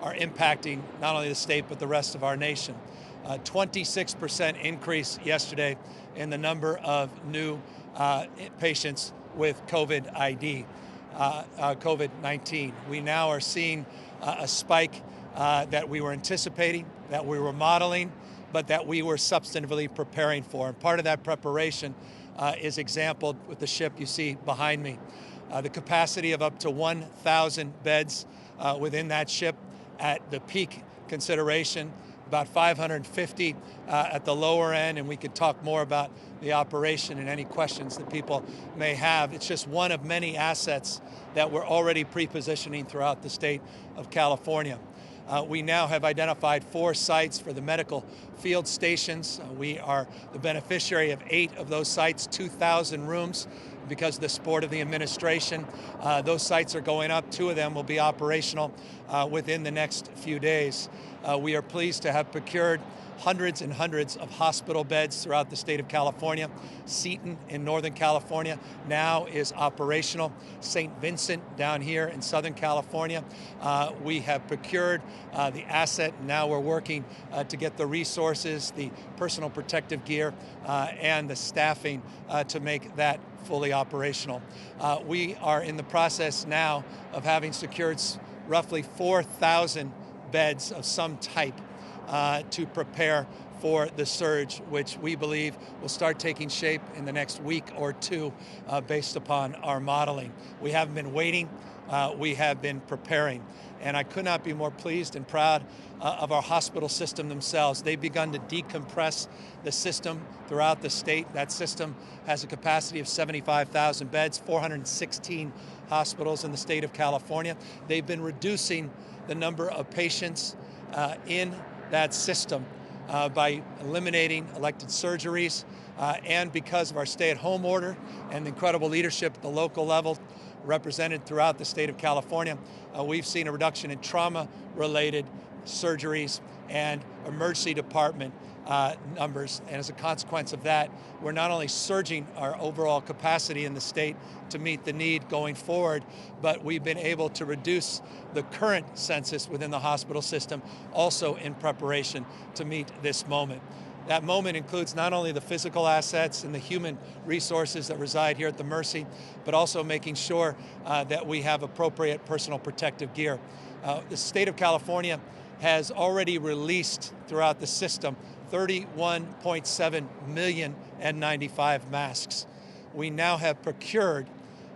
are impacting not only the state but the rest of our nation. 26% increase yesterday in the number of new patients with COVID-19. We now are seeing a spike that we were anticipating, that we were modeling, but that we were substantively preparing for. And part of that preparation is exampled with the ship you see behind me. The capacity of up to 1,000 beds within that ship at the peak consideration, about 550 at the lower end, and we could talk more about the operation and any questions that people may have. It's just one of many assets that we're already pre-positioning throughout the state of California. We now have identified 4 sites for the medical field stations. We are the beneficiary of 8 of those sites, 2,000 rooms. Because of the support of the administration, those sites are going up. 2 of them will be operational within the next few days. We are pleased to have procured hundreds and hundreds of hospital beds throughout the state of California. Seton in Northern California now is operational. St. Vincent down here in Southern California. We have procured the asset. Now we're working to get the resources, the personal protective gear, and the staffing to make that fully operational. We are in the process now of having secured roughly 4,000 beds of some type to prepare for the surge, which we believe will start taking shape in the next week or 2 based upon our modeling. We haven't been waiting, we have been preparing. And I could not be more pleased and proud of our hospital system themselves. They've begun to decompress the system throughout the state. That system has a capacity of 75,000 beds, 416 hospitals in the state of California. They've been reducing the number of patients in that system by eliminating elective surgeries, and because of our stay-at-home order and the incredible leadership at the local level represented throughout the state of California, we've seen a reduction in trauma-related surgeries and emergency department numbers. And as a consequence of that, we're not only surging our overall capacity in the state to meet the need going forward, but we've been able to reduce the current census within the hospital system also in preparation to meet this moment. That moment includes not only the physical assets and the human resources that reside here at the Mercy, but also making sure that we have appropriate personal protective gear. The state of California has already released throughout the system 31.7 million N95 masks. We now have procured,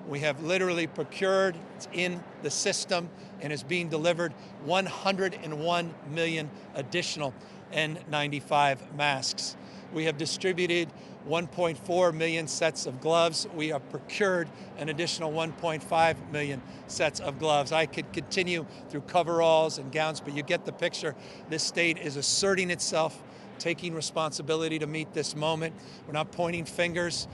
we have literally procured, it's in the system and is being delivered 101 million additional N95 masks. We have distributed 1.4 million sets of gloves. We have procured an additional 1.5 million sets of gloves. I could continue through coveralls and gowns, but you get the picture. This state is asserting itself, taking responsibility to meet this moment. We're not pointing fingers.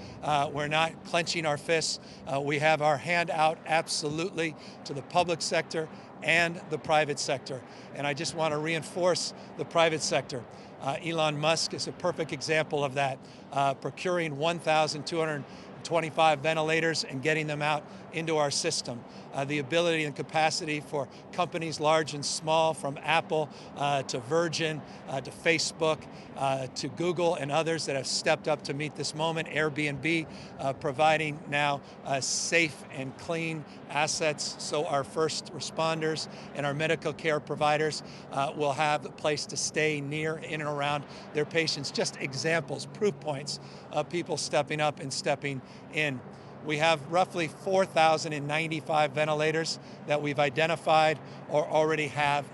We're not clenching our fists. We have our hand out absolutely to the public sector and the private sector. And I just want to reinforce the private sector. Elon Musk is a perfect example of that, procuring 1,225 ventilators and getting them out into our system. The ability and capacity for companies large and small, from Apple to Virgin to Facebook to Google and others that have stepped up to meet this moment. Airbnb providing now safe and clean assets so our first responders and our medical care providers will have a place to stay near, in and around their patients. Just examples, proof points of people stepping up and stepping in. We have roughly 4,095 ventilators that we've identified or already have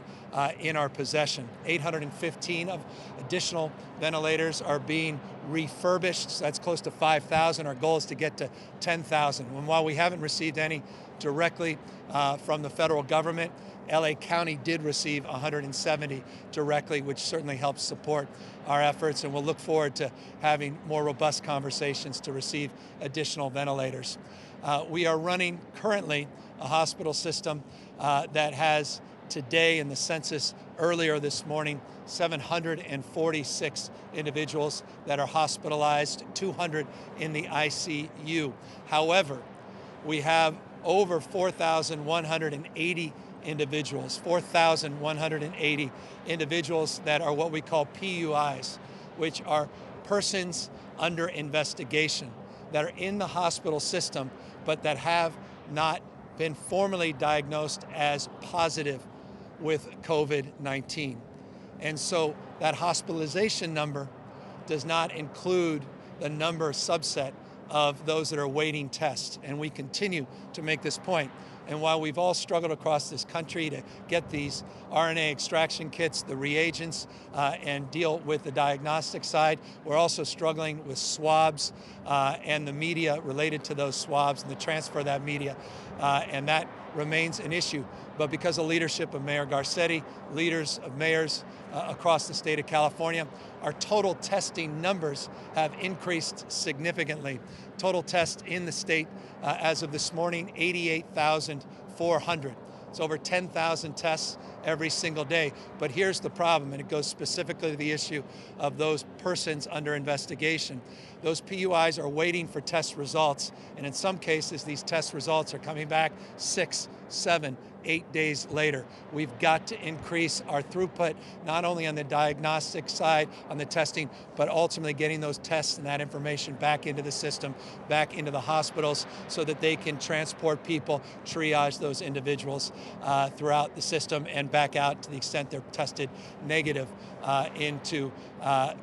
in our possession. 815 of additional ventilators are being refurbished, so that's close to 5,000. Our goal is to get to 10,000. And while we haven't received any directly from the federal government, LA County did receive 170 directly, which certainly helps support our efforts, and we'll look forward to having more robust conversations to receive additional ventilators. We are running currently a hospital system that has today, in the census earlier this morning, 746 individuals that are hospitalized, 200 in the ICU. However, we have over 4,180 individuals, 4,180 individuals that are what we call PUIs, which are persons under investigation that are in the hospital system, but that have not been formally diagnosed as positive with COVID-19. And so that hospitalization number does not include the number subset of those that are awaiting tests. And we continue to make this point. And while we've all struggled across this country to get these RNA extraction kits, the reagents, and deal with the diagnostic side, we're also struggling with swabs and the media related to those swabs and the transfer of that media. And that remains an issue. But because of leadership of Mayor Garcetti, leaders of mayors across the state of California, our total testing numbers have increased significantly. Total tests in the state as of this morning, 88,400. It's over 10,000 tests every single day. But here's the problem, and it goes specifically to the issue of those persons under investigation. Those PUIs are waiting for test results, and in some cases, these test results are coming back 6, 7, 8 days later. We've got to increase our throughput, not only on the diagnostic side, on the testing, but ultimately getting those tests and that information back into the system, back into the hospitals, so that they can transport people, triage those individuals throughout the system and back out to the extent they're tested negative into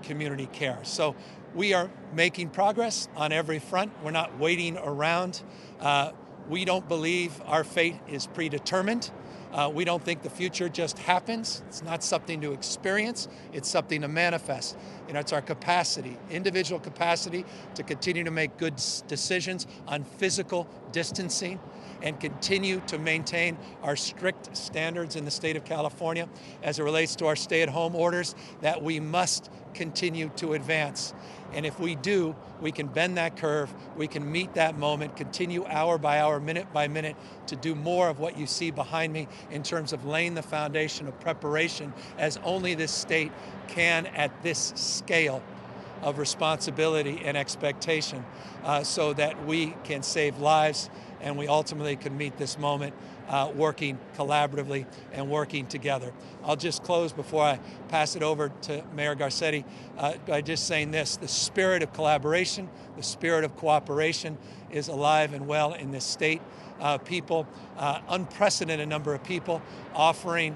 community care. So we are making progress on every front. We're not waiting around. We don't believe our fate is predetermined. We don't think the future just happens. It's not something to experience. It's something to manifest. And it's our capacity, individual capacity, to continue to make good decisions on physical distancing and continue to maintain our strict standards in the state of California as it relates to our stay-at-home orders that we must continue to advance. And if we do, we can bend that curve, we can meet that moment, continue hour by hour, minute by minute, to do more of what you see behind me in terms of laying the foundation of preparation as only this state can at this scale of responsibility and expectation, so that we can save lives and we ultimately can meet this moment working collaboratively and working together. I'll just close before I pass it over to Mayor Garcetti by just saying this: the spirit of collaboration, the spirit of cooperation is alive and well in this state. People, unprecedented number of people offering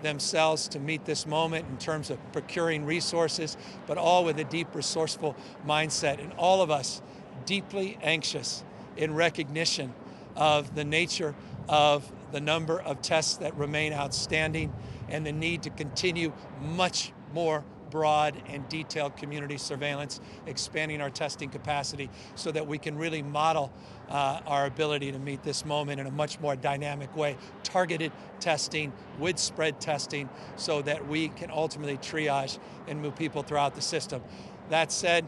themselves to meet this moment in terms of procuring resources, but all with a deep resourceful mindset, and all of us deeply anxious in recognition of the nature of the number of tests that remain outstanding and the need to continue much more broad and detailed community surveillance, expanding our testing capacity so that we can really model our ability to meet this moment in a much more dynamic way. Targeted testing, widespread testing, so that we can ultimately triage and move people throughout the system. That said,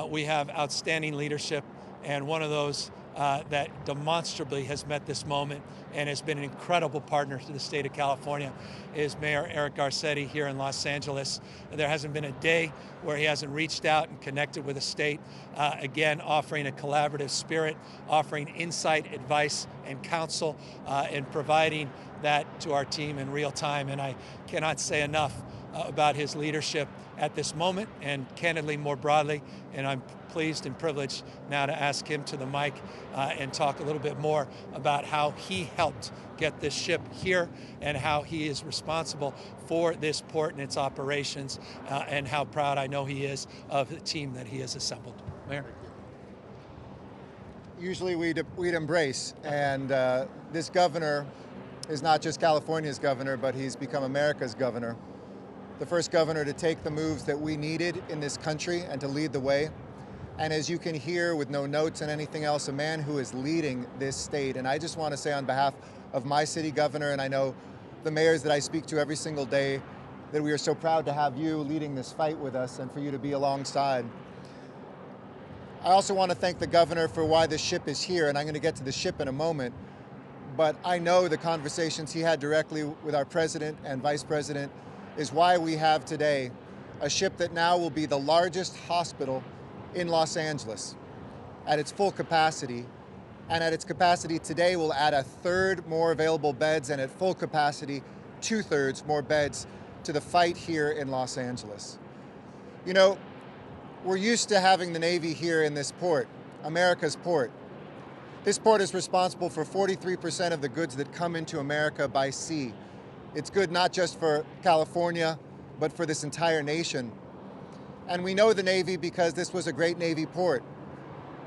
we have outstanding leadership, and one of those that demonstrably has met this moment and has been an incredible partner to the state of California is Mayor Eric Garcetti here in Los Angeles. There hasn't been a day where he hasn't reached out and connected with the state, again, offering a collaborative spirit, offering insight, advice, and counsel, and providing that to our team in real time. And I cannot say enough about his leadership at this moment, and candidly more broadly, and I'm pleased and privileged now to ask him to the mic and talk a little bit more about how he helped get this ship here and how he is responsible for this port and its operations, and how proud I know he is of the team that he has assembled. Mayor? Usually we'd embrace, and this governor is not just California's governor, but he's become America's governor. The first governor to take the moves that we needed in this country and to lead the way. And as you can hear, with no notes and anything else, a man who is leading this state. And I just want to say on behalf of my city governor, and I know the mayors that I speak to every single day, that we are so proud to have you leading this fight with us and for you to be alongside. I also want to thank the governor for why the ship is here, and I'm going to get to the ship in a moment. But I know the conversations he had directly with our president and vice president is why we have today a ship that now will be the largest hospital in Los Angeles at its full capacity, and at its capacity today will add a third more available beds, and at full capacity, 2/3 more beds to the fight here in Los Angeles. You know, we're used to having the Navy here in this port, America's port. This port is responsible for 43% of the goods that come into America by sea. It's good not just for California, but for this entire nation. And we know the Navy because this was a great Navy port.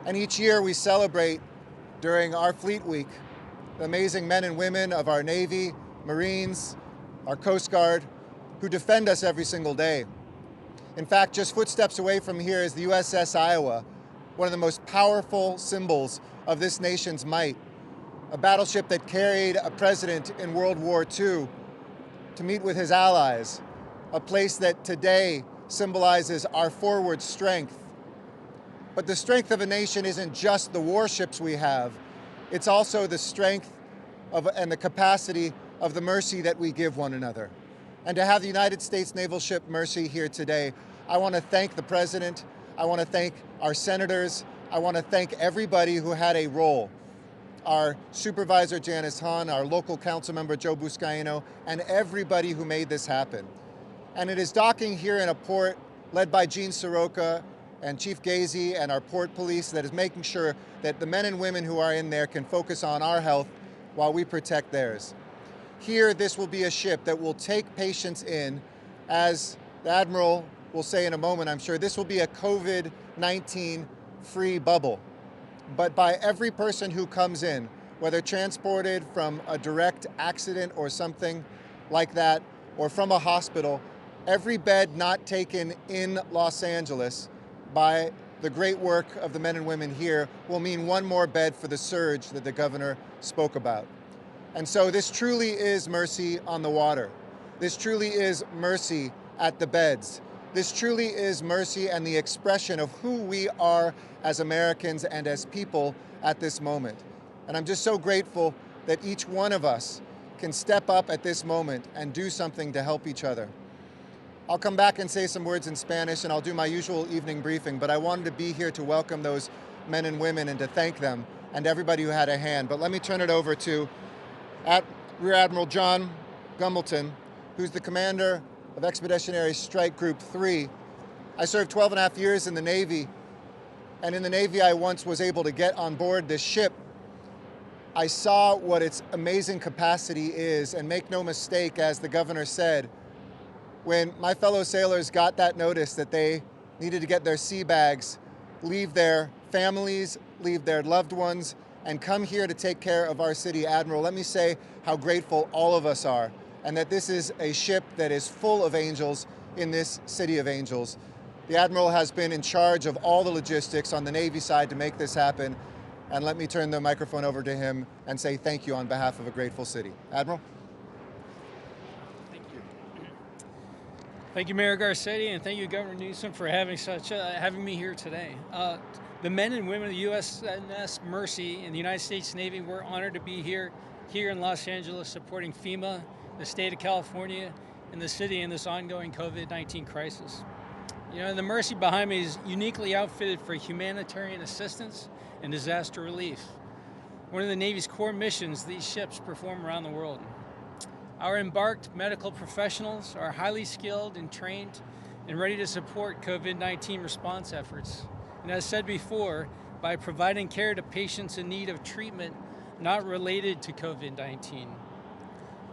And each year we celebrate during our Fleet Week the amazing men and women of our Navy, Marines, our Coast Guard, who defend us every single day. In fact, just footsteps away from here is the USS Iowa, one of the most powerful symbols of this nation's might. A battleship that carried a president in World War II to meet with his allies, a place that today symbolizes our forward strength. But the strength of a nation isn't just the warships we have, it's also the strength and the capacity of the mercy that we give one another. And to have the United States Naval Ship Mercy here today, I want to thank the President, I want to thank our senators, I want to thank everybody who had a role. Our supervisor, Janice Hahn, our local council member, Joe Buscaino, and everybody who made this happen. And it is docking here in a port led by Gene Soroka and Chief Gazy and our port police that is making sure that the men and women who are in there can focus on our health while we protect theirs. Here, this will be a ship that will take patients in, as the Admiral will say in a moment, I'm sure, this will be a COVID-19 free bubble. But by every person who comes in, whether transported from a direct accident or something like that, or from a hospital, every bed not taken in Los Angeles by the great work of the men and women here will mean one more bed for the surge that the governor spoke about. And so this truly is mercy on the water. This truly is mercy at the beds. This truly is mercy and the expression of who we are as Americans and as people at this moment. And I'm just so grateful that each one of us can step up at this moment and do something to help each other. I'll come back and say some words in Spanish, and I'll do my usual evening briefing, but I wanted to be here to welcome those men and women and to thank them and everybody who had a hand. But let me turn it over to Rear Admiral John Gumbleton, who's the commander of Expeditionary Strike Group 3. I served 12 and a half years in the Navy, and in the Navy I once was able to get on board this ship. I saw what its amazing capacity is, and make no mistake, as the governor said, when my fellow sailors got that notice that they needed to get their sea bags, leave their families, leave their loved ones, and come here to take care of our city, Admiral, let me say how grateful all of us are, and that this is a ship that is full of angels in this city of angels. The Admiral has been in charge of all the logistics on the Navy side to make this happen, and let me turn the microphone over to him and say thank you on behalf of a grateful city. Admiral? Thank you. Thank you, Mayor Garcetti, and thank you, Governor Newsom, for having me here today. The men and women of the USNS Mercy and the United States Navy, we're honored to be here in Los Angeles supporting FEMA, the state of California, and the city in this ongoing COVID-19 crisis. You know, the Mercy behind me is uniquely outfitted for humanitarian assistance and disaster relief. One of the Navy's core missions these ships perform around the world. Our embarked medical professionals are highly skilled and trained and ready to support COVID-19 response efforts. And as said before, by providing care to patients in need of treatment not related to COVID-19.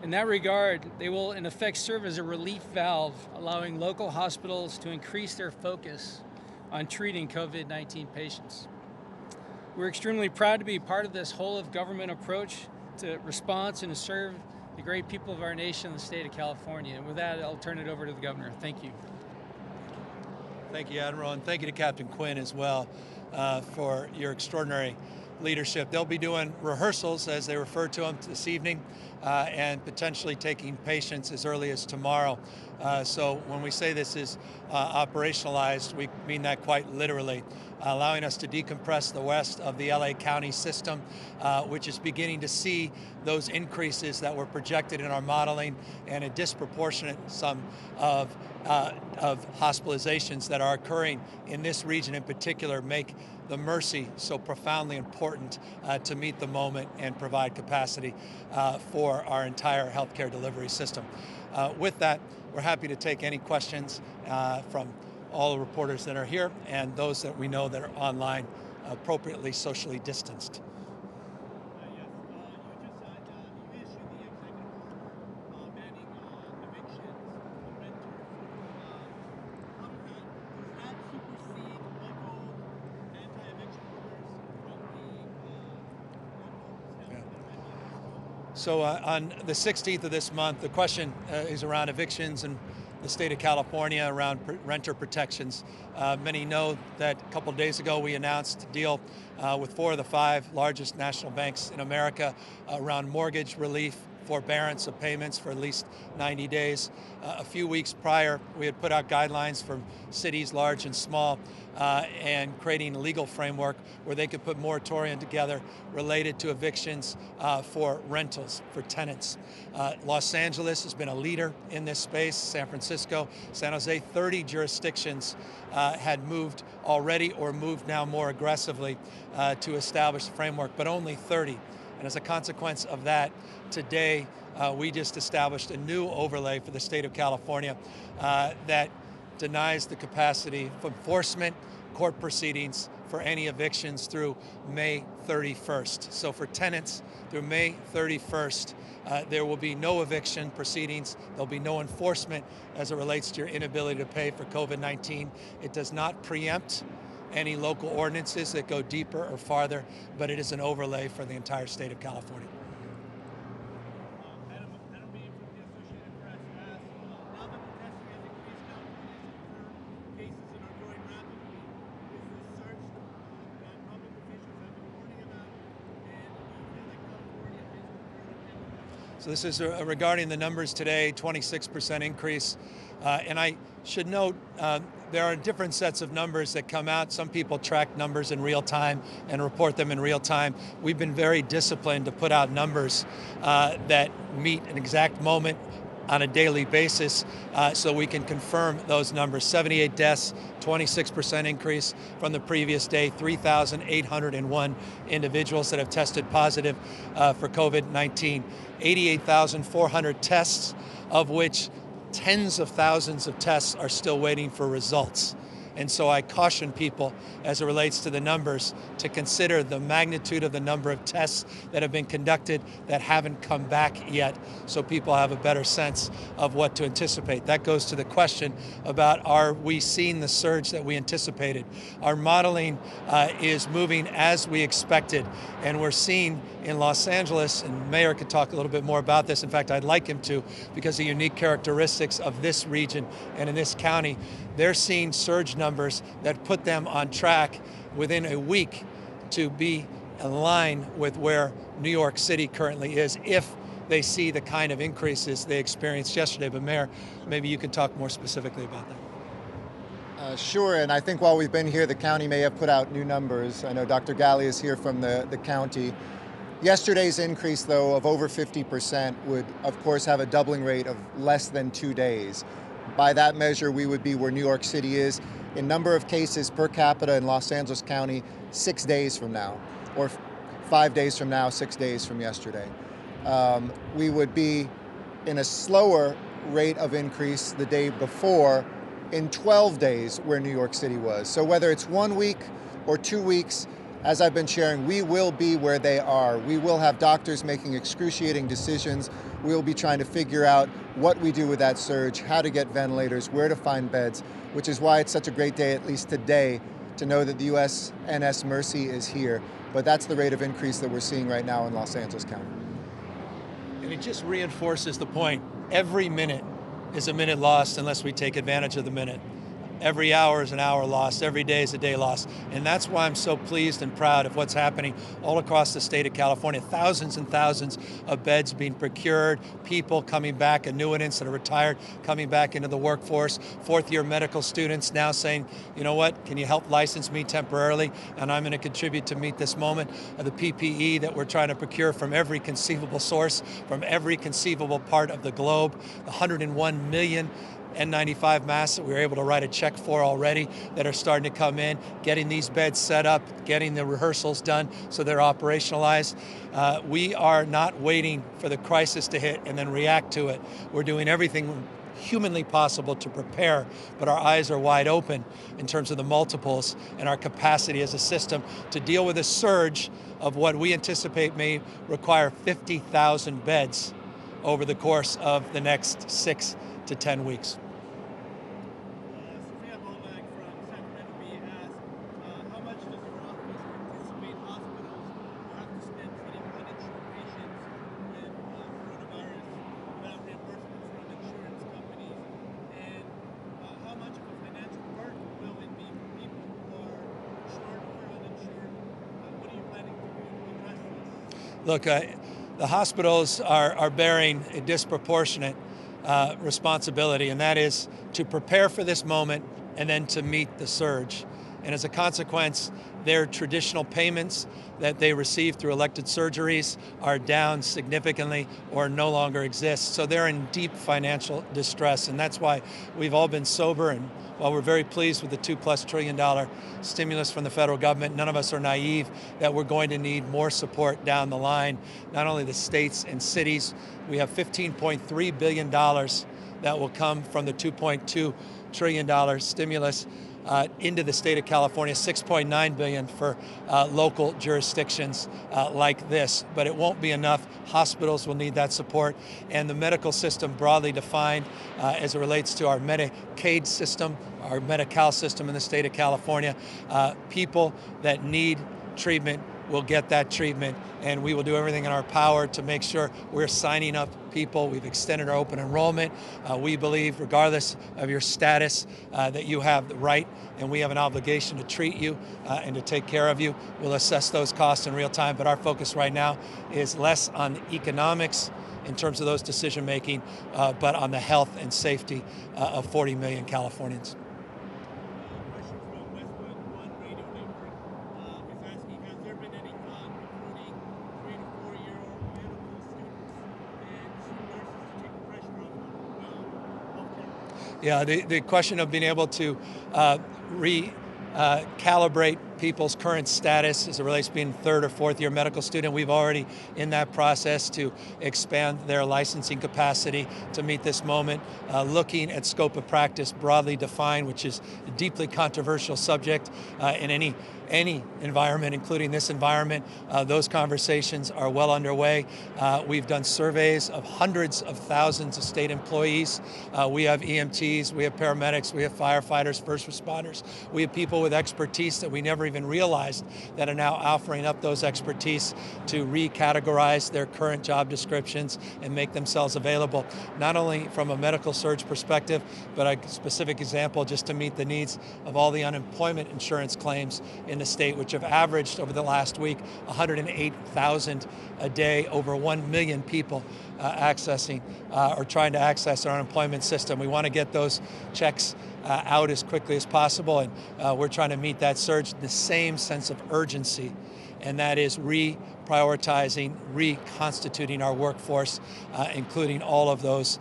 In that regard, they will in effect serve as a relief valve, allowing local hospitals to increase their focus on treating COVID-19 patients. We're extremely proud to be part of this whole of government approach to response and to serve the great people of our nation, the state of California. And with that, I'll turn it over to the governor. Thank you. Thank you, Admiral, and thank you to Captain Quinn as well for your extraordinary leadership. They'll be doing rehearsals, as they refer to them, this evening, and potentially taking patients as early as tomorrow. So when we say this is operationalized, we mean that quite literally, allowing us to decompress the west of the LA County system, which is beginning to see those increases that were projected in our modeling, and a disproportionate sum of hospitalizations that are occurring in this region in particular make the mercy so profoundly important to meet the moment and provide capacity for our entire healthcare delivery system. With that, we're happy to take any questions from all the reporters that are here and those that we know that are online, appropriately socially distanced. So on the 16th of this month, the question is around evictions in the state of California, around renter protections. Many know that a couple of days ago we announced a deal with 4 of the 5 largest national banks in America around mortgage relief, forbearance of payments for at least 90 days. A few weeks prior, we had put out guidelines for cities large and small and creating a legal framework where they could put moratorium together related to evictions for rentals, for tenants. Los Angeles has been a leader in this space, San Francisco, San Jose, 30 jurisdictions had moved already or moved now more aggressively to establish the framework, but only 30. And as a consequence of that, today we just established a new overlay for the state of California that denies the capacity for enforcement, court proceedings for any evictions through May 31st. So for tenants, through May 31st, there will be no eviction proceedings. There'll be no enforcement as it relates to your inability to pay for COVID-19. It does not preempt any local ordinances that go deeper or farther, but it is an overlay for the entire state of California. So this is regarding the numbers today, 26% increase. And I should note, there are different sets of numbers that come out. Some people track numbers in real time and report them in real time. We've been very disciplined to put out numbers that meet an exact moment on a daily basis so we can confirm those numbers. 78 deaths, 26% increase from the previous day, 3,801 individuals that have tested positive for COVID-19, 88,400 tests, of which tens of thousands of tests are still waiting for results. And so I caution people as it relates to the numbers to consider the magnitude of the number of tests that have been conducted that haven't come back yet, so people have a better sense of what to anticipate. That goes to the question about, are we seeing the surge that we anticipated? Our modeling is moving as we expected, and we're seeing in Los Angeles, and Mayor could talk a little bit more about this. In fact, I'd like him to, because of the unique characteristics of this region and in this county. They're seeing surge numbers that put them on track within a week to be in line with where New York City currently is, if they see the kind of increases they experienced yesterday. But Mayor, maybe you could talk more specifically about that. Sure, and I think while we've been here, the county may have put out new numbers. I know Dr. Galley is here from the county. Yesterday's increase, though, of over 50% would, of course, have a doubling rate of less than 2 days. By that measure, we would be where New York City is in number of cases per capita in Los Angeles County 6 days from now, or 5 days from now, 6 days from yesterday. We would be in a slower rate of increase the day before in 12 days where New York City was. So whether it's 1 week or 2 weeks, as I've been sharing, we will be where they are. We will have doctors making excruciating decisions. We'll be trying to figure out what we do with that surge, how to get ventilators, where to find beds, which is why it's such a great day, at least today, to know that the USNS Mercy is here. But that's the rate of increase that we're seeing right now in Los Angeles County. And it just reinforces the point. Every minute is a minute lost unless we take advantage of the minute. Every hour is an hour lost. Every day is a day lost. And that's why I'm so pleased and proud of what's happening all across the state of California. Thousands and thousands of beds being procured, people coming back, annuitants that are retired coming back into the workforce, fourth-year medical students now saying, you know what, can you help license me temporarily? And I'm going to contribute to meet this moment. The PPE that we're trying to procure from every conceivable source, from every conceivable part of the globe, 101 million N95 masks that we were able to write a check for already that are starting to come in, getting these beds set up, getting the rehearsals done so they're operationalized. We are not waiting for the crisis to hit and then react to it. We're doing everything humanly possible to prepare, but our eyes are wide open in terms of the multiples and our capacity as a system to deal with a surge of what we anticipate may require 50,000 beds over the course of the next 6 to 10 weeks. Look, the hospitals are bearing a disproportionate responsibility, and that is to prepare for this moment and then to meet the surge. And as a consequence, their traditional payments that they receive through elected surgeries are down significantly or no longer exist. So they're in deep financial distress, and that's why we've all been sober. And while we're very pleased with the $2+ trillion stimulus from the federal government, none of us are naive that we're going to need more support down the line. Not only the states and cities, we have $15.3 billion that will come from the $2.2 trillion stimulus into the state of California, $6.9 billion for local jurisdictions like this. But it won't be enough. Hospitals will need that support, and the medical system broadly defined as it relates to our Medicaid system, our Medi-Cal system in the state of California. People that need treatment will get that treatment, and we will do everything in our power to make sure we're signing up people. We've extended our open enrollment. We believe, regardless of your status, that you have the right and we have an obligation to treat you and to take care of you. We'll assess those costs in real time, but our focus right now is less on the economics in terms of those decision making, but on the health and safety of 40 million Californians. Yeah, the question of being able to recalibrate people's current status as it relates to being third or fourth year medical student. We've already in that process to expand their licensing capacity to meet this moment, looking at scope of practice broadly defined, which is a deeply controversial subject in any environment, including this environment. Those conversations are well underway. We've done surveys of hundreds of thousands of state employees. We have EMTs, we have paramedics, we have firefighters, first responders. We have people with expertise that we never even realized that are now offering up those expertise to recategorize their current job descriptions and make themselves available, not only from a medical surge perspective, but a specific example just to meet the needs of all the unemployment insurance claims in the state, which have averaged over the last week 108,000 a day, over 1 million people accessing or trying to access our unemployment system. We want to get those checks out as quickly as possible, and we're trying to meet that surge in the same sense of urgency, and that is reprioritizing, reconstituting our workforce, including all of those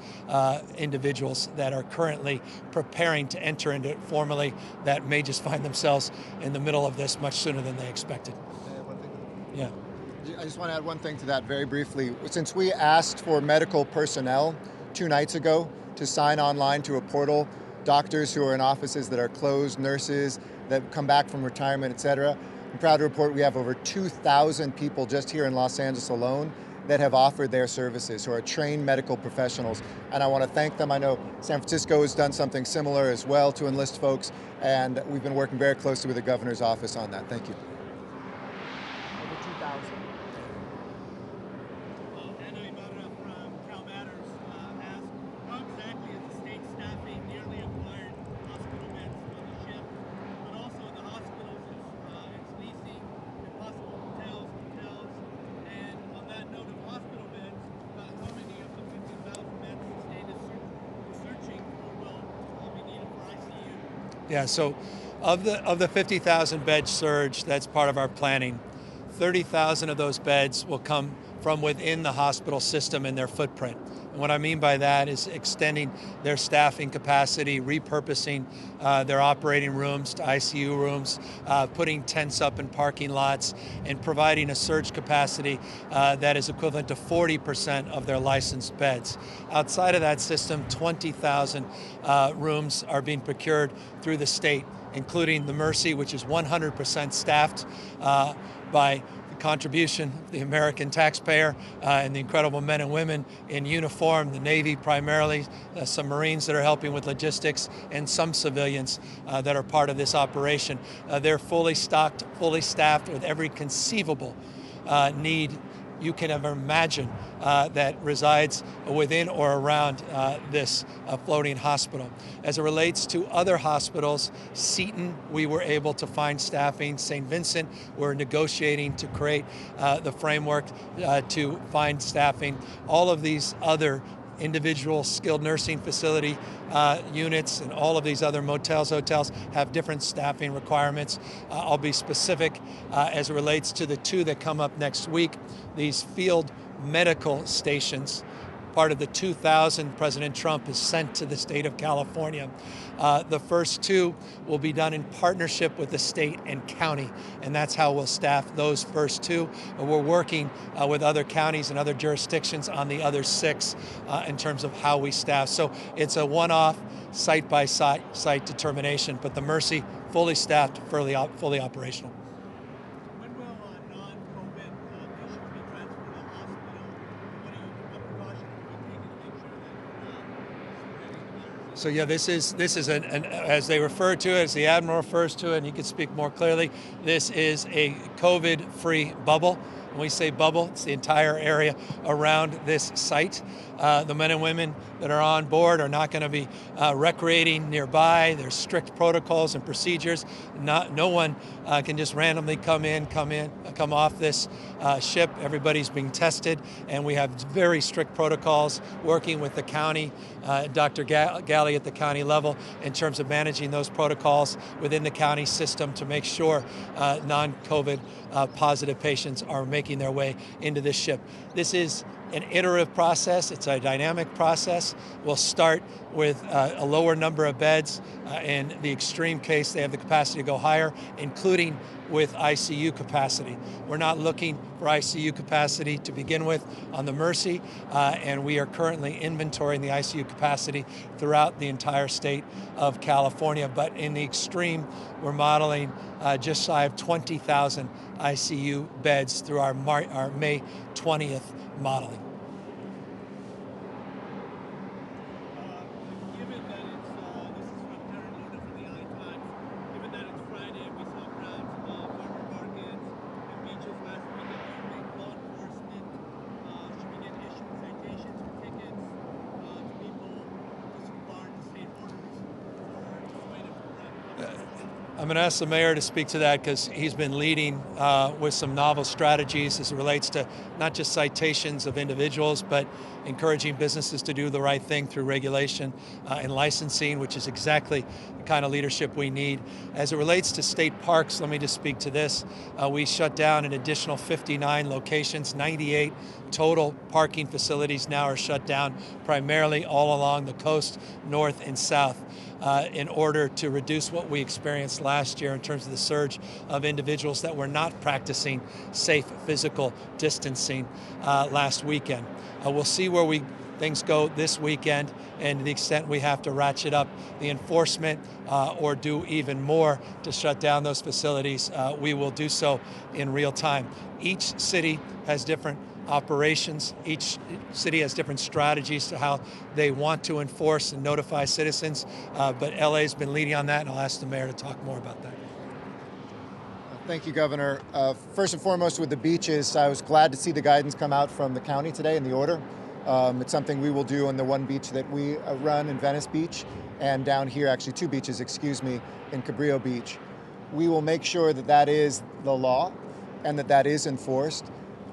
individuals that are currently preparing to enter into it formally that may just find themselves in the middle of this much sooner than they expected. Yeah. I just want to add one thing to that very briefly. Since we asked for medical personnel 2 nights ago to sign online to a portal, doctors who are in offices that are closed, nurses that come back from retirement, et cetera, I'm proud to report we have over 2,000 people just here in Los Angeles alone that have offered their services, who are trained medical professionals. And I want to thank them. I know San Francisco has done something similar as well to enlist folks, and we've been working very closely with the governor's office on that. Thank you. Over 2,000. Yeah, so of the 50,000 bed surge, that's part of our planning. 30,000 of those beds will come from within the hospital system and their footprint. What I mean by that is extending their staffing capacity, repurposing their operating rooms to ICU rooms, putting tents up in parking lots, and providing a surge capacity that is equivalent to 40% of their licensed beds. Outside of that system, 20,000 rooms are being procured through the state, including the Mercy, which is 100% staffed by contribution of the American taxpayer and the incredible men and women in uniform, the Navy primarily, some Marines that are helping with logistics, and some civilians that are part of this operation. They're fully stocked, fully staffed with every conceivable need you can ever imagine that resides within or around this floating hospital. As it relates to other hospitals, Seton, we were able to find staffing. St. Vincent, we're negotiating to create the framework to find staffing. All of these other individual skilled nursing facility units and all of these other motels, hotels have different staffing requirements. I'll be specific as it relates to the two that come up next week. These field medical stations, part of the 2,000 President Trump has sent to the state of California. The first two will be done in partnership with the state and county, and that's how we'll staff those first two. We're working with other counties and other jurisdictions on the other 6 in terms of how we staff. So it's a one-off, site-by-site determination, but the Mercy, fully staffed, fully operational. When will non-COVID patients be transferred to the hospital? What precautions are you taking to make sure that So yeah, this is an as they refer to it, as the Admiral refers to it, and he can speak more clearly, this is a COVID-free bubble. When we say bubble, it's the entire area around this site. The men and women that are on board are not going to be recreating nearby. There's strict protocols and procedures. No one can just randomly come off this ship. Everybody's being tested, and we have very strict protocols working with the county, Dr. Galley at the county level, in terms of managing those protocols within the county system to make sure non-COVID positive patients are making their way into this ship. This is an iterative process. It's a dynamic process. We'll start with a lower number of beds. In the extreme case, they have the capacity to go higher, including with ICU capacity. We're not looking for ICU capacity to begin with on the Mercy, and we are currently inventorying the ICU capacity throughout the entire state of California. But in the extreme, we're modeling just shy of 20,000 ICU beds through our May 20th modeling. given that it's this is from Karen Luna from the I-Times, given that it's Friday, we saw crowds farmer markets and beaches last weekend. Do you think law enforcement should begin issuing citations or tickets to people disregard the state orders for the way to prevent? I'm going to ask the mayor to speak to that because he's been leading with some novel strategies as it relates to not just citations of individuals, but encouraging businesses to do the right thing through regulation and licensing, which is exactly the kind of leadership we need. As it relates to state parks, let me just speak to this. We shut down an additional 59 locations, 98 total parking facilities now are shut down, primarily all along the coast, north and south. In order to reduce what we experienced last year in terms of the surge of individuals that were not practicing safe physical distancing last weekend. We'll see where things go this weekend, and to the extent we have to ratchet up the enforcement or do even more to shut down those facilities, we will do so in real time. Each city has different operations. Each city has different strategies to how they want to enforce and notify citizens, but LA's been leading on that, and I'll ask the mayor to talk more about that. Thank you, Governor. First and foremost, with the beaches, I was glad to see the guidance come out from the county today in the order. It's something we will do on the one beach that we run in Venice Beach, and down here, actually 2 beaches, excuse me, in Cabrillo Beach. We will make sure that that is the law and that is enforced.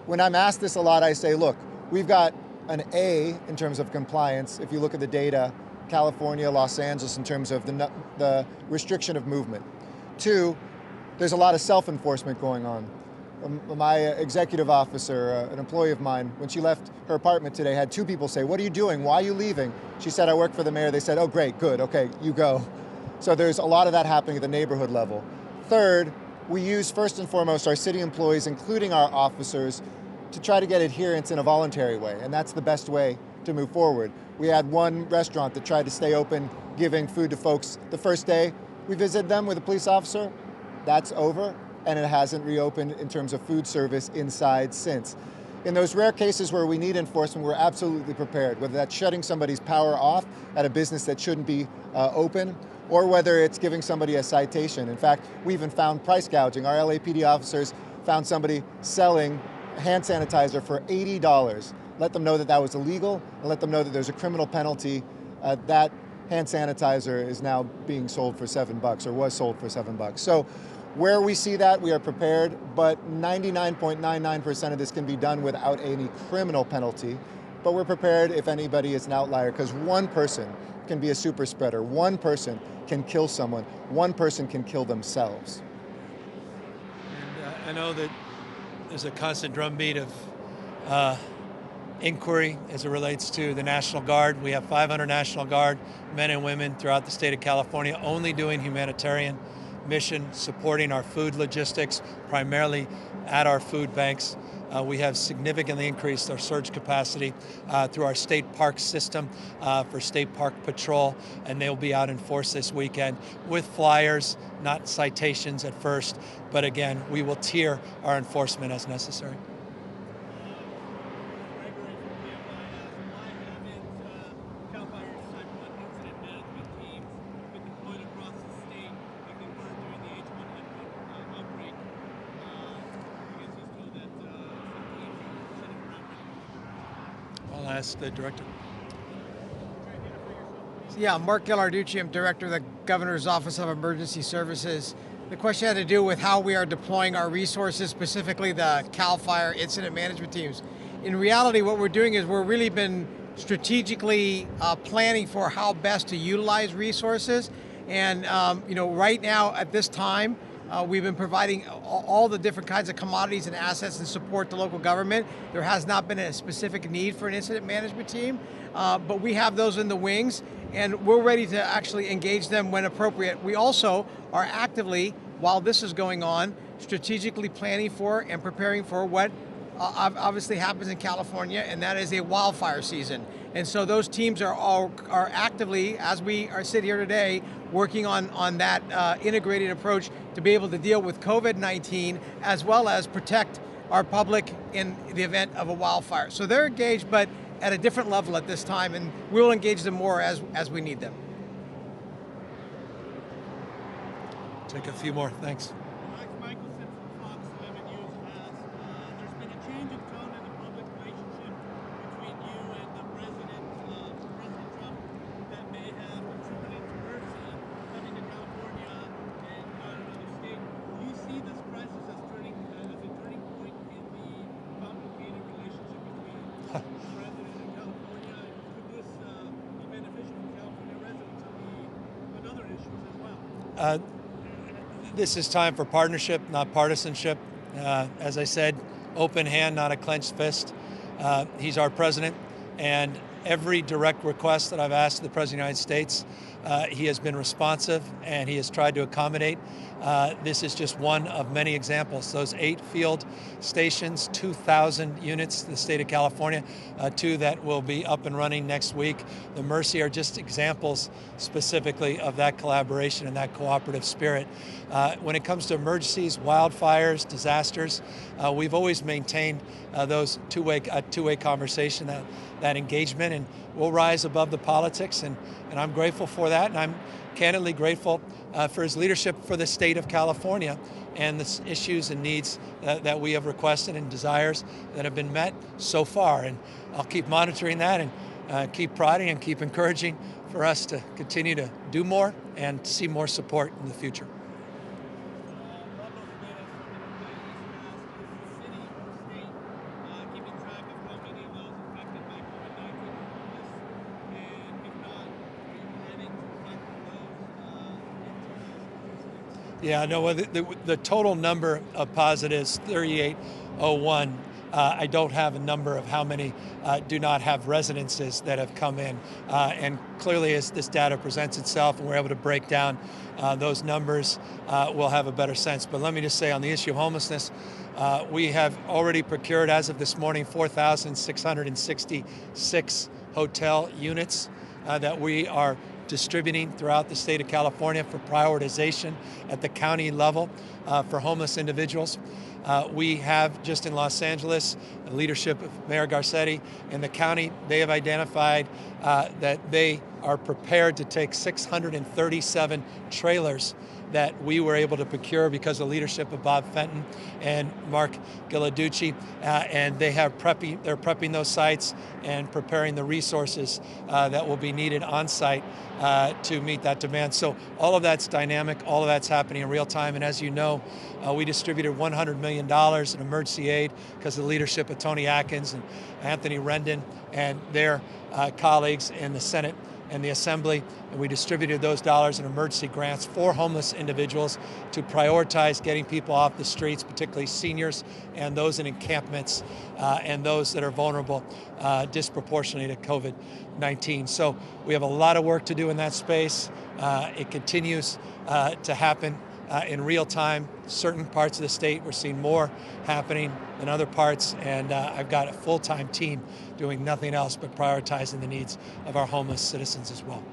When I'm asked this a lot, I say, look, we've got an A in terms of compliance. If you look at the data, California, Los Angeles, in terms of the restriction of movement. 2, there's a lot of self-enforcement going on. My executive officer, an employee of mine, when she left her apartment today, had 2 people say, "What are you doing? Why are you leaving?" She said, "I work for the mayor." They said, "Oh, great, good, okay, you go." So there's a lot of that happening at the neighborhood level. Third, we use first and foremost our city employees, including our officers, to try to get adherence in a voluntary way, and that's the best way to move forward. We had one restaurant that tried to stay open, giving food to folks the first day. We visited them with a police officer. That's over, and it hasn't reopened in terms of food service inside since. In those rare cases where we need enforcement, we're absolutely prepared, whether that's shutting somebody's power off at a business that shouldn't be open, or whether it's giving somebody a citation. In fact, we even found price gouging. Our LAPD officers found somebody selling hand sanitizer for $80. Let them know that that was illegal, and let them know that there's a criminal penalty. That hand sanitizer is now being sold for $7, or was sold for $7. So where we see that, we are prepared, but 99.99% of this can be done without any criminal penalty. But we're prepared if anybody is an outlier, because one person can be a super spreader, one person can kill someone, one person can kill themselves. And I know that there's a constant drumbeat of inquiry as it relates to the National Guard. We have 500 National Guard men and women throughout the state of California only doing humanitarian mission, supporting our food logistics, primarily at our food banks. We have significantly increased our surge capacity through our state park system for state park patrol, and they'll be out in force this weekend with flyers, not citations at first, but again, we will tier our enforcement as necessary. I'll ask the director. Yeah, Mark Ghilarducci, I'm Director of the Governor's Office of Emergency Services. The question had to do with how we are deploying our resources, specifically the CAL FIRE incident management teams. In reality, what we're doing is we're really been strategically planning for how best to utilize resources. And right now at this time, we've been providing all the different kinds of commodities and assets and support to local government. There has not been a specific need for an incident management team, but we have those in the wings, and we're ready to actually engage them when appropriate. We also are actively, while this is going on, strategically planning for and preparing for what obviously happens in California, and that is a wildfire season. And so those teams are actively, as we are sitting here today, working on that integrated approach to be able to deal with COVID-19 as well as protect our public in the event of a wildfire. So they're engaged, but at a different level at this time, and we'll engage them more as we need them. Take a few more, thanks. This is time for partnership, not partisanship. As I said, open hand, not a clenched fist. He's our president, and every direct request that I've asked the President of the United States, he has been responsive and he has tried to accommodate. This is just one of many examples. Those 8 field stations, 2,000 units in the state of California, 2 that will be up and running next week. The Mercy are just examples specifically of that collaboration and that cooperative spirit. When it comes to emergencies, wildfires, disasters, we've always maintained those two-way conversation, that engagement, and we'll rise above the politics, and I'm grateful for that, and I'm candidly grateful for his leadership for the state of California and the issues and needs that we have requested and desires that have been met so far. And I'll keep monitoring that and keep prodding and keep encouraging for us to continue to do more and see more support in the future. Yeah, no, well, the total number of positives, 3801. I don't have a number of how many do not have residences that have come in. And clearly as this data presents itself and we're able to break down those numbers, we'll have a better sense. But let me just say on the issue of homelessness, we have already procured, as of this morning, 4,666 hotel units that we are distributing throughout the state of California for prioritization at the county level for homeless individuals. We have, just in Los Angeles, the leadership of Mayor Garcetti and the county, they have identified that they are prepared to take 637 trailers that we were able to procure because of the leadership of Bob Fenton and Mark Gilladucci, and they're prepping those sites and preparing the resources that will be needed on site to meet that demand. So all of that's dynamic, all of that's happening in real time, and as you know, we distributed $100 million in emergency aid because of the leadership of Tony Atkins and Anthony Rendon and their colleagues in the Senate and the Assembly, and we distributed those dollars in emergency grants for homeless individuals to prioritize getting people off the streets, particularly seniors and those in encampments and those that are vulnerable disproportionately to COVID-19. So we have a lot of work to do in that space. It continues to happen in real time. Certain parts of the state, we're seeing more happening than other parts, and I've got a full-time team doing nothing else but prioritizing the needs of our homeless citizens as well.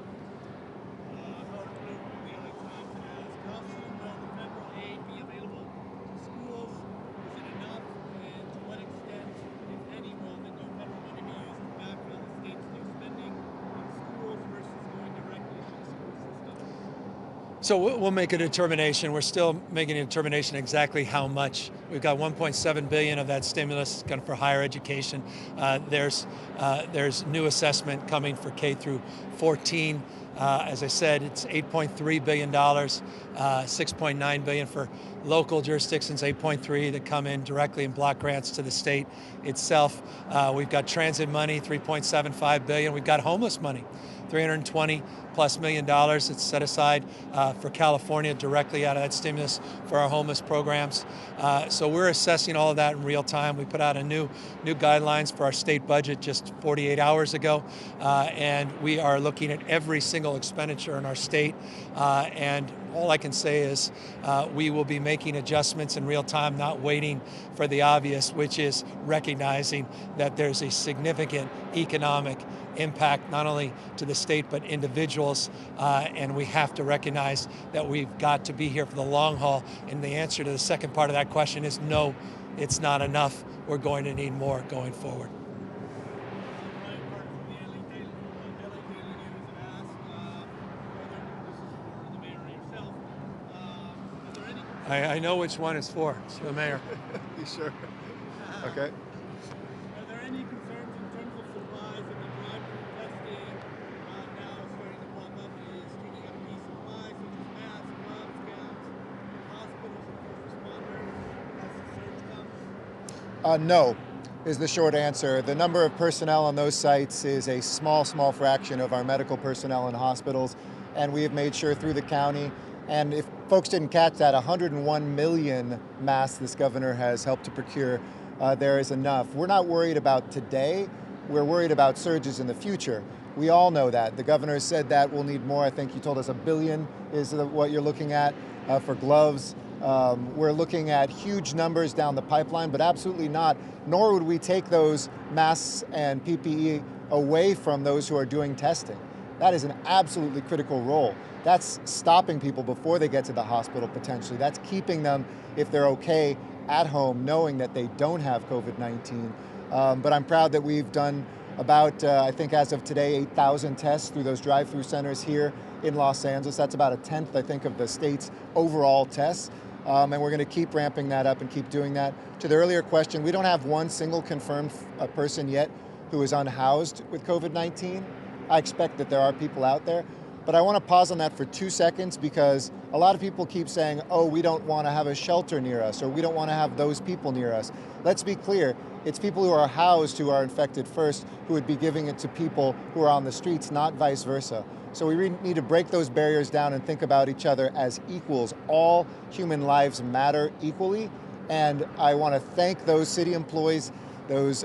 So we'll make a determination. We're still making a determination exactly how much. We've got $1.7 billion of that stimulus going for higher education. There's new assessment coming for K through 14. As I said, it's $8.3 billion, $6.9 billion for local jurisdictions, 8.3 that come in directly in block grants to the state itself. We've got transit money, $3.75 billion. We've got homeless money, $320+ million that's set aside for California directly out of that stimulus for our homeless programs. So we're assessing all of that in real time. We put out a new guidelines for our state budget just 48 hours ago, and we are looking at every single expenditure in our state. And all I can say is we will be making adjustments in real time, not waiting for the obvious, which is recognizing that there's a significant economic impact not only to the state but individuals, and we have to recognize that we've got to be here for the long haul. And the answer to the second part of that question is no, it's not enough. We're going to need more going forward. I know which one it's for. It's for the mayor. You sure? Okay. Are there any concerns in terms of supplies and the drive-through testing now starting to pop up is taking up key supplies such as masks, gloves, gowns, hospitals and first responders as the surge comes? No, is the short answer. The number of personnel on those sites is a small fraction of our medical personnel in hospitals, and we have made sure through the county. And if folks didn't catch that, 101 million masks this governor has helped to procure. There is enough. We're not worried about today. We're worried about surges in the future. We all know that. The governor said that we'll need more. I think you told us $1 billion is what you're looking at for gloves. We're looking at huge numbers down the pipeline, but absolutely not. Nor would we take those masks and PPE away from those who are doing testing. That is an absolutely critical role. That's stopping people before they get to the hospital potentially. That's keeping them, if they're okay, at home, knowing that they don't have COVID-19. But I'm proud that we've done about, I think as of today, 8,000 tests through those drive-through centers here in Los Angeles. That's about 1/10, I think, of the state's overall tests. And we're going to keep ramping that up and keep doing that. To the earlier question, we don't have one single confirmed person yet who is unhoused with COVID-19. I expect that there are people out there. But I want to pause on that for 2 seconds because a lot of people keep saying, oh, we don't want to have a shelter near us, or we don't want to have those people near us. Let's be clear, it's people who are housed who are infected first who would be giving it to people who are on the streets, not vice versa. So we really need to break those barriers down and think about each other as equals. All human lives matter equally, and I want to thank those city employees, those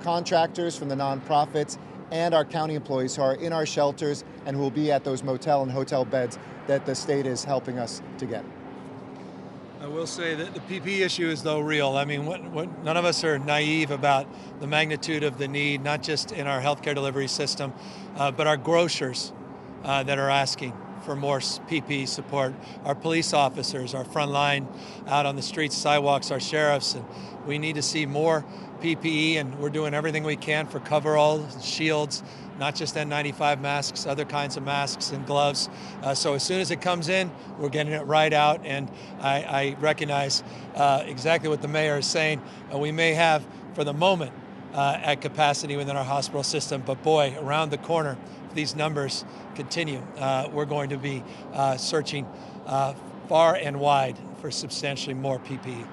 contractors from the nonprofits, and our county employees who are in our shelters and who will be at those motel and hotel beds that the state is helping us to get. I will say that the PPE issue is, though, real. I mean, none of us are naive about the magnitude of the need, not just in our healthcare delivery system, but our grocers that are asking for more PPE support, our police officers, our front line out on the streets, sidewalks, our sheriffs, and we need to see more PPE, and we're doing everything we can for coveralls, shields, not just N95 masks, other kinds of masks and gloves. So as soon as it comes in, we're getting it right out, and I recognize exactly what the mayor is saying. We may have, for the moment, at capacity within our hospital system, but boy, around the corner, if these numbers continue, we're going to be searching far and wide for substantially more PPE.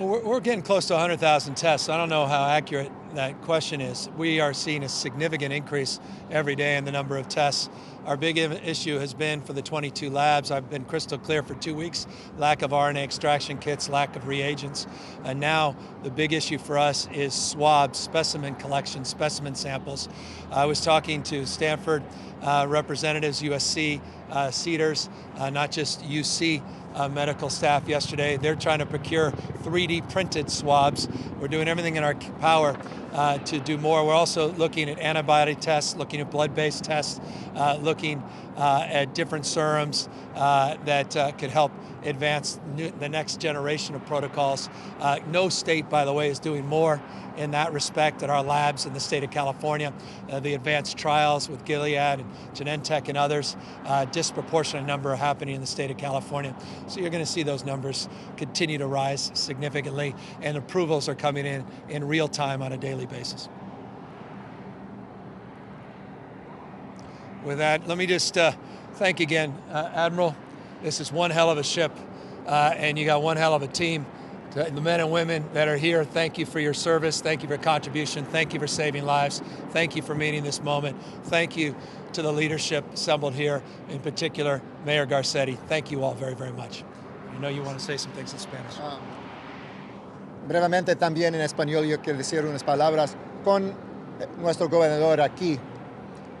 We're getting close to 100,000 tests. I don't know how accurate that question is. We are seeing a significant increase every day in the number of tests. Our big issue has been for the 22 labs. I've been crystal clear for 2 weeks, lack of RNA extraction kits, lack of reagents. And now the big issue for us is swabs, specimen collection, specimen samples. I was talking to Stanford representatives, USC, Cedars, not just UC medical staff yesterday. They're trying to procure 3D printed swabs. We're doing everything in our power to do more. We're also looking at antibody tests, looking at blood-based tests, looking at different serums that could help advance the next generation of protocols. No state, by the way, is doing more in that respect at our labs in the state of California. The advanced trials with Gilead and Genentech and others, disproportionate number are happening in the state of California. So you're going to see those numbers continue to rise significantly, and approvals are coming in real time on a daily basis. With that, let me just thank again, Admiral. This is one hell of a ship, and you got one hell of a team. To the men and women that are here, thank you for your service. Thank you for your contribution. Thank you for saving lives. Thank you for meeting this moment. Thank you to the leadership assembled here, in particular, Mayor Garcetti. Thank you all very, very much. I know you want to say some things in Spanish. Brevemente también en español yo quiero decir unas palabras con nuestro gobernador aquí.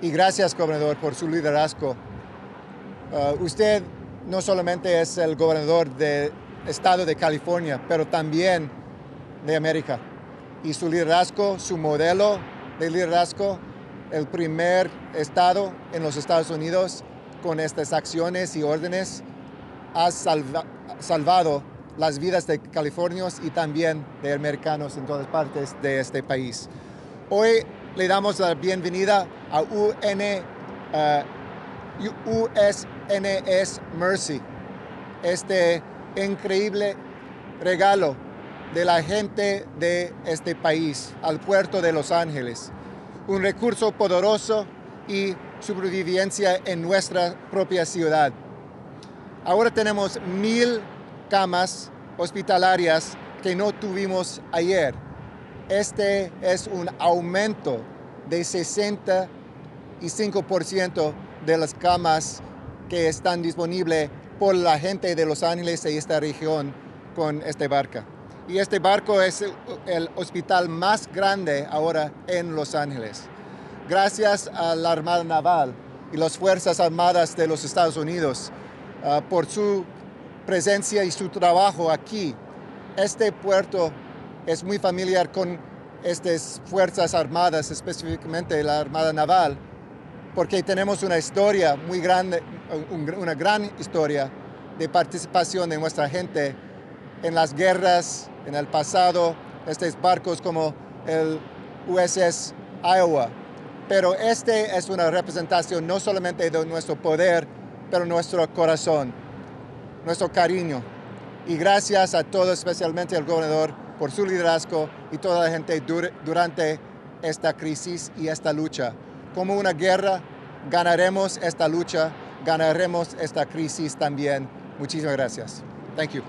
Y gracias, gobernador, por su liderazgo. Usted no solamente es el gobernador del estado de California, pero también de América. Y su liderazgo, su modelo de liderazgo, el primer estado en los Estados Unidos con estas acciones y órdenes, ha salvado las vidas de californios y también de americanos en todas partes de este país. Hoy le damos la bienvenida a USNS Mercy, este increíble regalo de la gente de este país al puerto de Los Ángeles. Un recurso poderoso y supervivencia en nuestra propia ciudad. Ahora tenemos 1,000 camas hospitalarias que no tuvimos ayer. Este es un aumento de 65% de las camas que están disponibles por la gente de Los Ángeles y esta región con esta barca. Y este barco es el hospital más grande ahora en Los Ángeles. Gracias a la Armada Naval y las Fuerzas Armadas de los Estados Unidos por su presencia y su trabajo aquí. Este puerto es muy familiar con estas Fuerzas Armadas, específicamente la Armada Naval, porque tenemos una historia muy grande, una gran historia de participación de nuestra gente en las guerras en el pasado. Estos barcos como el USS Iowa pero este es una representación no solamente de nuestro poder, pero nuestro corazón, nuestro cariño. Y gracias a todos, especialmente al gobernador, por su liderazgo y toda la gente durante esta crisis y esta lucha. Como una guerra, ganaremos esta lucha, ganaremos esta crisis también. Muchísimas gracias. Thank you.